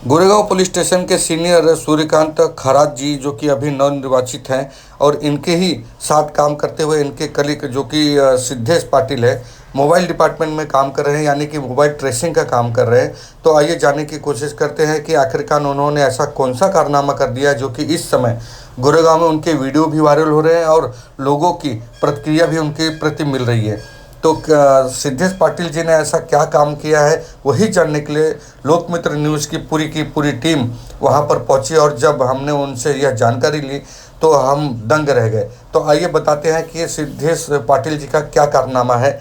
Goregaon police station के senior Suryakant Kharat जी जो कि अभी नवनिर्वाचित हैं और इनके ही साथ काम करते हुए इनके कलीग जो कि सिद्धेश पाटिल है, मोबाइल डिपार्टमेंट में काम कर रहे हैं, यानी कि मोबाइल ट्रेसिंग का काम कर रहे हैं। तो आइए जानने की कोशिश करते हैं कि आखिरकार उन्होंने ऐसा कौन सा कारनामा कर दिया जो कि इस समय गोरेगांव में उनके वीडियो भी वायरल हो रहे हैं और लोगों की प्रतिक्रिया भी उनके प्रति मिल रही है। तो सिद्धेश पाटिल जी ने ऐसा क्या काम किया है, वही जानने के लिए लोकमित्र न्यूज़ की पूरी टीम वहां पर पहुंची और जब हमने उनसे यह जानकारी ली तो हम दंग रह गए। तो आइए बताते हैं कि ये सिद्धेश पाटिल जी का क्या कारनामा है।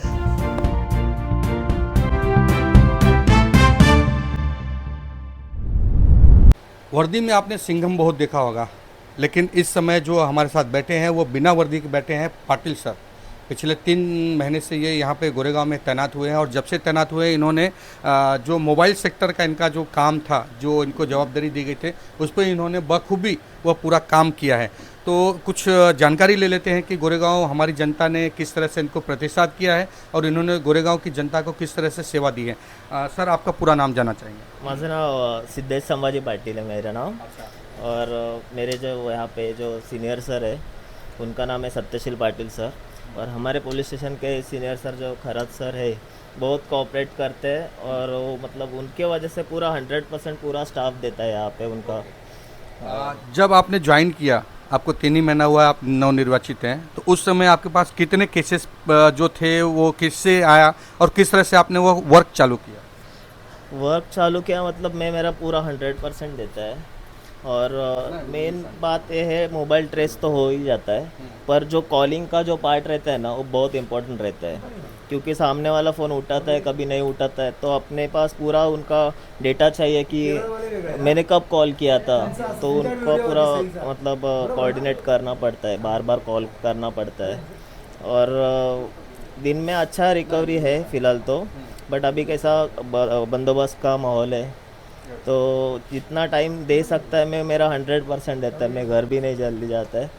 वर्दी में आपने सिंघम बहुत देखा होगा, लेकिन इस समय जो हमारे साथ बैठे हैं वो बिना वर्दी के बैठे हैं पाटिल सर। पिछले 3 महीने से ये यहाँ पे गोरेगांव में तैनात हुए हैं और जब से तैनात हुए इन्होंने जो मोबाइल सेक्टर का इनका जो काम था, जो इनको जवाबदारी दी गई थी, उस पर इन्होंने बखूबी वह पूरा काम किया है। तो कुछ जानकारी ले लेते हैं कि गोरेगांव हमारी जनता ने किस तरह से इनको प्रतिसाद किया है और इन्होंने गोरेगांव की जनता को किस तरह से सेवा दी है। सर, आपका पूरा नाम जानना चाहेंगे? माझं नाव सिद्धेश संभाजी पाटील है मेरा नाम। और मेरे जो यहाँ पे जो सीनियर सर है उनका नाम है सत्यशील पाटिल सर। और हमारे पुलिस स्टेशन के सीनियर सर जो खरात सर है बहुत कोऑपरेट करते हैं और वो मतलब उनके वजह से पूरा 100% पूरा स्टाफ देता है यहाँ पे उनका। जब आपने ज्वाइन किया, आपको 3 ही महीना हुआ, आप नवनिर्वाचित हैं, तो उस समय आपके पास कितने केसेस जो थे वो किससे आया और किस तरह से आपने वो वर्क चालू किया? वर्क चालू किया मतलब मैं मेरा पूरा 100% देता है। और मेन बात ये है मोबाइल ट्रेस तो हो ही जाता है, पर जो कॉलिंग का जो पार्ट रहता है ना वो बहुत इंपॉर्टेंट रहता है, क्योंकि सामने वाला फ़ोन उठाता है कभी नहीं उठाता है, तो अपने पास पूरा उनका डेटा चाहिए कि मैंने कब कॉल किया था। तो उनको पूरा मतलब कोऑर्डिनेट करना पड़ता है, बार बार कॉल करना पड़ता है। और दिन में अच्छा रिकवरी है फ़िलहाल तो, बट अभी कैसा बंदोबस्त का माहौल है, तो जितना टाइम दे सकता है मैं मेरा 100% देता है। मैं घर भी नहीं जल्दी जाता है।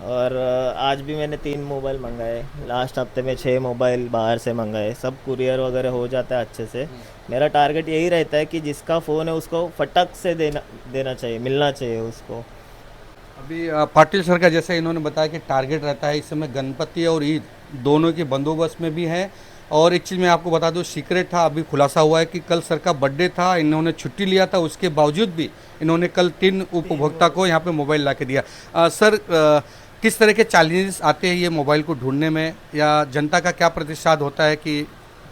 और आज भी मैंने 3 मोबाइल मंगाए, लास्ट हफ्ते में 6 मोबाइल बाहर से मंगाए, सब कुरियर वगैरह हो जाता है अच्छे से। मेरा टारगेट यही रहता है कि जिसका फ़ोन है उसको फटक से देना चाहिए, मिलना चाहिए उसको। अभी पाटिल सर का जैसे इन्होंने बताया कि टारगेट रहता है, इस समय गणपति और ईद दोनों के बंदोबस्त में भी हैं। और एक चीज़ मैं आपको बता दूं, सीक्रेट था, अभी खुलासा हुआ है कि कल सर का बर्थडे था, इन्होंने छुट्टी लिया था, उसके बावजूद भी इन्होंने कल 3 उपभोक्ता को यहाँ पे मोबाइल ला के दिया। सर, किस तरह के चैलेंजेस आते हैं ये मोबाइल को ढूंढने में, या जनता का क्या प्रतिसाद होता है कि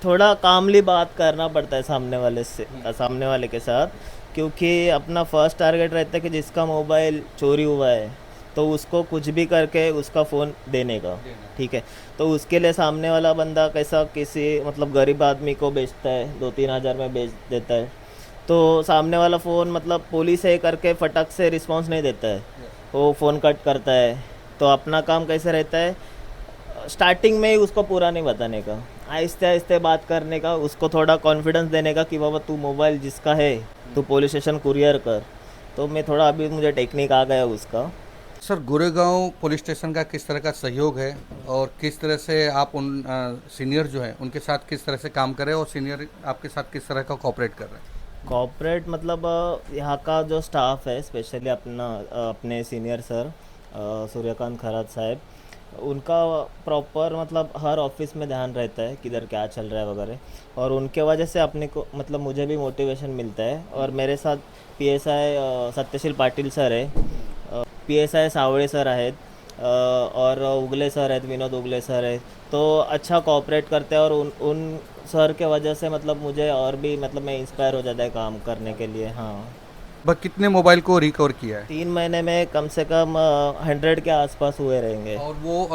थोड़ा कामली बात करना पड़ता है सामने वाले के साथ, क्योंकि अपना फर्स्ट टारगेट रहता है कि जिसका मोबाइल चोरी हुआ है तो उसको कुछ भी करके उसका फ़ोन देने का, ठीक है। तो उसके लिए सामने वाला बंदा कैसा किसी मतलब गरीब आदमी को बेचता है, 2-3 हज़ार में बेच देता है, तो सामने वाला फ़ोन मतलब पुलिस है करके फटक से रिस्पांस नहीं देता है, वो फ़ोन कट करता है। तो अपना काम कैसे रहता है, स्टार्टिंग में ही उसको पूरा नहीं बताने का, आहिस्ते आहिस्ते बात करने का, उसको थोड़ा कॉन्फिडेंस देने का कि बाबा तू मोबाइल जिसका है तू पुलिस स्टेशन कुरियर कर। तो मैं थोड़ा अभी मुझे टेक्निक आ गया उसका। सर, गोरेगांव पुलिस स्टेशन का किस तरह का सहयोग है और किस तरह से आप उन सीनियर जो है उनके साथ किस तरह से काम कर रहे हैं और सीनियर आपके साथ किस तरह का कोऑपरेट कर रहे हैं? कॉर्पोरेट मतलब यहाँ का जो स्टाफ है, स्पेशली अपने सीनियर सर सूर्यकांत खरात साहब, उनका प्रॉपर मतलब हर ऑफिस में ध्यान रहता है किधर क्या चल रहा है वगैरह। और उनके वजह से अपने को मतलब मुझे भी मोटिवेशन मिलता है। और मेरे साथ पीएसआई सत्यशील पाटिल सर है, पीएसआई सावळे सर आहेत, और उगले सर आहेत, विनोद उगले सर है, तो अच्छा कोऑपरेट करते हैं। और उन सर के वजह से मतलब मुझे और भी मतलब मैं इंस्पायर हो जाता है काम करने के लिए। हाँ, बस कितने मोबाइल को रिकवर किया है? 3 महीने में कम से कम 100 के आसपास हुए रहेंगे। और वो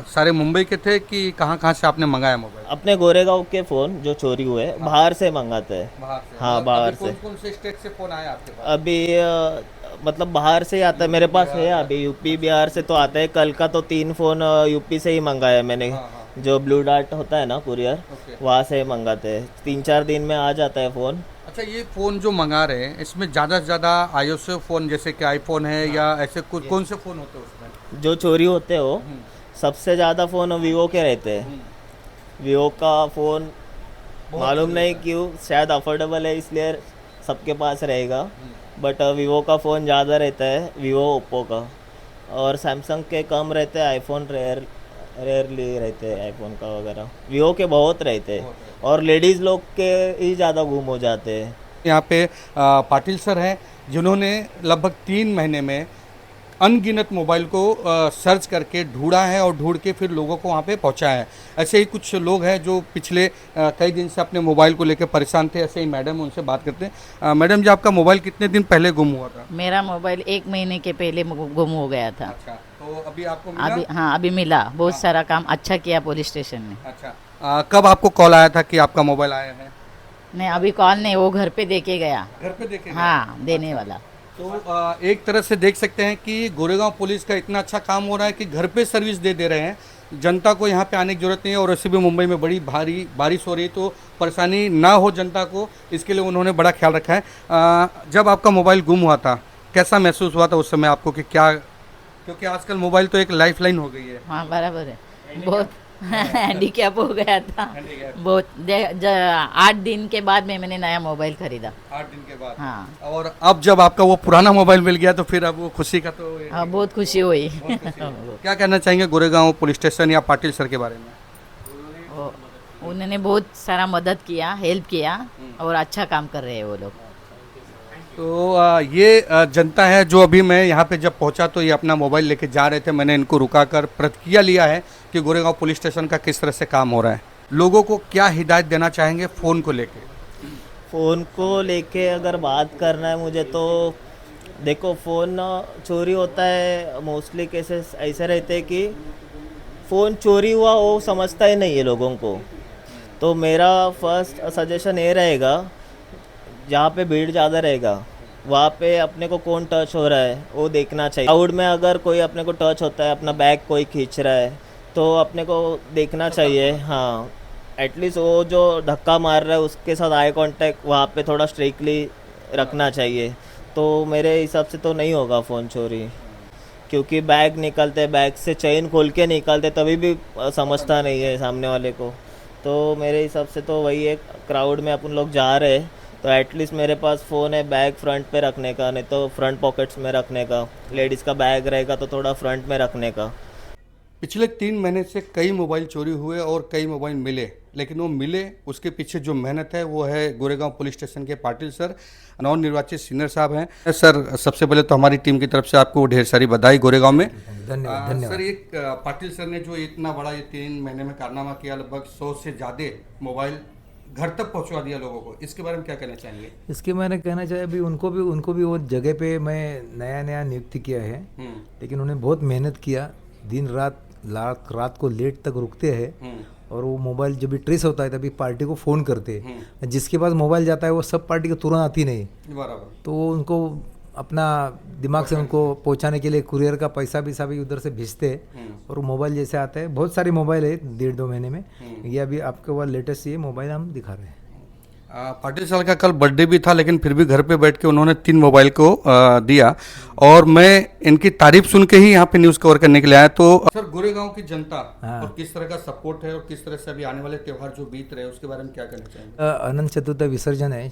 सारे मुंबई के थे कि कहाँ कहाँ से आपने मंगाया मोबाइल? अपने गोरेगांव के फ़ोन जो चोरी हुए बाहर से मंगाते हैं। बाहर से? हाँ, और बाहर अभी से। कौन से स्टेट से फ़ोन आया आपके पास? अभी मतलब बाहर से ही आता है, मेरे पास है अभी यूपी बिहार से तो आता है। कल का तो 3 फ़ोन यूपी से ही मंगाया मैंने। हाँ, हाँ। जो ब्लू डार्ट होता है ना कुरियर, ओके। वहाँ से मंगाते हैं, 3-4 दिन में आ जाता है फ़ोन। अच्छा, ये फ़ोन जो मंगा रहे हैं इसमें ज़्यादा से ज़्यादा iOS फ़ोन जैसे कि आईफोन है या ऐसे कौन से फ़ोन होते हैं उसमें? जो चोरी होते हो सबसे ज़्यादा फ़ोन वीवो के रहते हैं। वीवो का फ़ोन मालूम नहीं क्यों, शायद अफोर्डेबल है इसलिए सबके पास रहेगा। बट वीवो का फ़ोन ज़्यादा रहता है, वीवो ओप्पो का। और सैमसंग के कम रहते हैं, आईफोन रेयरली रहते हैं आईफोन का वगैरह। वीवो के बहुत रहते हैं और लेडीज़ लोग के ही ज़्यादा गुम हो जाते हैं। यहाँ पे पाटिल सर हैं जिन्होंने लगभग 3 महीने में अनगिनत मोबाइल को सर्च करके ढूंढा है और ढूंढ के फिर लोगों को वहाँ पे पहुँचाया है। ऐसे ही कुछ लोग हैं जो पिछले कई दिन से अपने मोबाइल को लेकर परेशान थे। ऐसे ही मैडम, उनसे बात करते हैं। मैडम जी, आपका मोबाइल कितने दिन पहले गुम हुआ था? मेरा मोबाइल 1 महीने के पहले गुम हो गया था। अच्छा, तो अभी आपको मिला? अभी हाँ, अभी मिला। बहुत सारा काम अच्छा किया पुलिस स्टेशन ने। अच्छा, कब आपको कॉल आया था कि आपका मोबाइल आया है? नहीं, अभी कॉल नहीं, वो घर पे दे के गया। घर पे देखे? हाँ, देने वाला। तो एक तरह से देख सकते हैं कि गोरेगांव पुलिस का इतना अच्छा काम हो रहा है कि घर पे सर्विस दे रहे हैं। जनता को यहाँ पे आने की जरूरत नहीं है। और वैसे भी मुंबई में बड़ी भारी बारिश हो रही है, तो परेशानी ना हो जनता को, इसके लिए उन्होंने बड़ा ख्याल रखा है। जब आपका मोबाइल गुम हुआ था, कैसा महसूस हुआ था उस समय आपको कि क्या, क्योंकि आजकल मोबाइल तो एक लाइफलाइन हो गई है। हाँ, बराबर है। बहुत हैंडीकैप हो गया था बहुत। 8 दिन के बाद मैंने नया मोबाइल खरीदा। 8 दिन के बाद? हाँ। और अब जब आपका वो पुराना मोबाइल मिल गया तो फिर अब वो खुशी का तो हाँ, बहुत खुशी हुई। क्या कहना चाहेंगे गोरेगांव पुलिस स्टेशन या पाटिल सर के बारे में? उन्होंने बहुत सारा मदद किया, हेल्प किया और अच्छा काम कर रहे हैं वो लोग। तो ये जनता है जो अभी मैं यहाँ पे जब पहुँचा तो ये अपना मोबाइल लेके जा रहे थे। मैंने इनको रुका कर प्रतिक्रिया लिया है कि गोरेगांव पुलिस स्टेशन का किस तरह से काम हो रहा है। लोगों को क्या हिदायत देना चाहेंगे फ़ोन को लेके? फ़ोन को लेके अगर बात करना है मुझे, तो देखो, फ़ोन चोरी होता है मोस्टली केसेस ऐसे रहते हैं कि फ़ोन चोरी हुआ वो समझता ही नहीं है लोगों को। तो मेरा फर्स्ट सजेशन ये रहेगा, जहाँ पे भीड़ ज़्यादा रहेगा वहाँ पे अपने को कौन टच हो रहा है वो देखना चाहिए। क्राउड में अगर कोई अपने को टच होता है, अपना बैग कोई खींच रहा है, तो अपने को देखना चाहिए। हाँ, एटलीस्ट वो जो धक्का मार रहा है उसके साथ आई कांटेक्ट वहाँ पे थोड़ा स्ट्रिक्टली रखना चाहिए। तो मेरे हिसाब से तो नहीं होगा फ़ोन चोरी, क्योंकि बैग निकलते, बैग से चेन खोल के निकलते तभी भी समझता नहीं है सामने वाले को। तो मेरे हिसाब से तो वही है, क्राउड में अपन लोग जा रहे हैं तो एटलीस्ट मेरे पास फ़ोन है, बैग फ्रंट पे रखने का, नहीं तो फ्रंट पॉकेट्स में रखने का। लेडीज़ का बैग रहेगा तो थोड़ा फ्रंट में रखने का। पिछले 3 महीने से कई मोबाइल चोरी हुए और कई मोबाइल मिले, लेकिन वो मिले उसके पीछे जो मेहनत है वो है गोरेगांव पुलिस स्टेशन के पाटिल सर, नव निर्वाचित सीनियर साहब हैं। सर, सबसे पहले तो हमारी टीम की तरफ से आपको ढेर सारी बधाई गोरेगांव में। धन्यवाद। सर, एक पाटिल सर ने जो इतना बड़ा ये 3 महीने में कारनामा किया, लगभग 100 से ज़्यादा मोबाइल घर तक पहुंचवा दिया लोगों को, इसके बारे में क्या कहना चाहेंगे? इसके मैंने कहना चाहिए, अभी उनको भी वो जगह पे मैं नया नियुक्ति किया है, लेकिन उन्होंने बहुत मेहनत किया। दिन रात को लेट तक रुकते हैं और वो मोबाइल जब भी ट्रेस होता है तभी पार्टी को फ़ोन करते हैं। जिसके पास मोबाइल जाता है वो सब पार्टी को तुरंत आती नहीं, बराबर। तो उनको अपना दिमाग से उनको पहुंचाने के लिए कुरियर का पैसा भी उधर से भेजते हैं और मोबाइल जैसे आता है। बहुत सारे मोबाइल है 1.5-2 महीने में। ये अभी आपके वो लेटेस्ट ये मोबाइल हम दिखा रहे हैं। पाटिल सर का कल बर्थडे भी था, लेकिन फिर भी घर पे बैठ के उन्होंने 3 मोबाइल को दिया और मैं इनकी तारीफ सुन के ही यहाँ पे न्यूज़ कवर करने के लिए आया। तो सर, गोरेगांव की जनता और किस तरह का सपोर्ट है और किस तरह से अभी आने वाले त्यौहार जो बीत रहे हैं उसके बारे में क्या कहना चाहेंगे? अनंत चतुर्दशी विसर्जन है,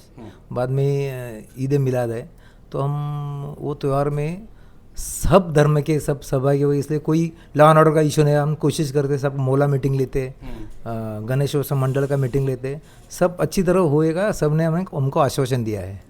बाद में ईद मिलाद है, तो हम वो त्यौहार में सब धर्म के सब सहभागी हुए, इसलिए कोई लॉ एंड ऑर्डर का इशू नहीं है। हम कोशिश करते सब मोला मीटिंग लेते, गणेश उत्सव मंडल का मीटिंग लेते, सब अच्छी तरह होएगा, सब ने हमें हमको आश्वासन दिया है।